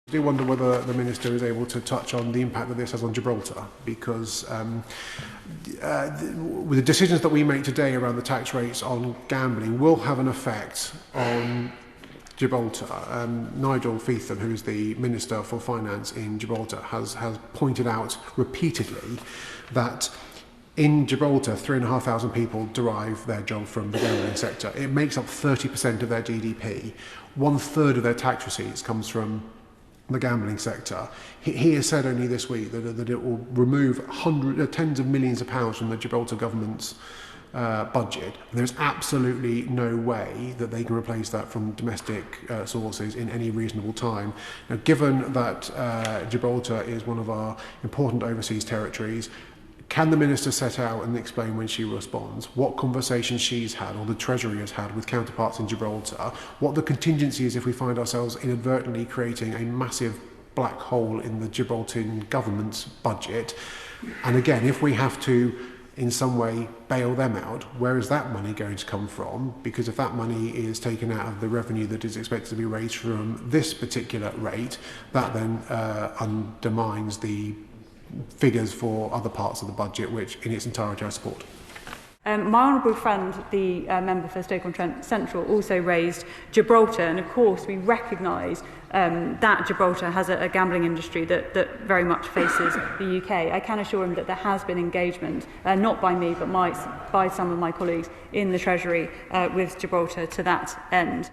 I do wonder whether the Minister is able to touch on the impact that this has on Gibraltar, because with the decisions that we make today around the tax rates on gambling will have an effect on Gibraltar. Nigel Feetham, who is the Minister for Finance in Gibraltar, has pointed out repeatedly that in Gibraltar, 3,500 people derive their job from the gambling sector. It makes up 30% of their GDP. 1/3 of their tax receipts comes from the gambling sector. He has said only this week that it will remove tens of millions of pounds from the Gibraltar government's budget. And there's absolutely no way that they can replace that from domestic sources in any reasonable time. Now, given that Gibraltar is one of our important overseas territories, can the Minister set out and explain when she responds what conversations she's had or the Treasury has had with counterparts in Gibraltar, what the contingency is if we find ourselves inadvertently creating a massive black hole in the Gibraltar government's budget, and again, if we have to in some way bail them out, where is that money going to come from? Because if that money is taken out of the revenue that is expected to be raised from this particular rate, that then undermines the figures for other parts of the budget, which in its entirety I support. My honourable friend, the member for Stoke-on-Trent Central, also raised Gibraltar, and of course we recognise that Gibraltar has a gambling industry that very much faces the UK. I can assure him that there has been engagement, not by me but by some of my colleagues in the Treasury with Gibraltar to that end.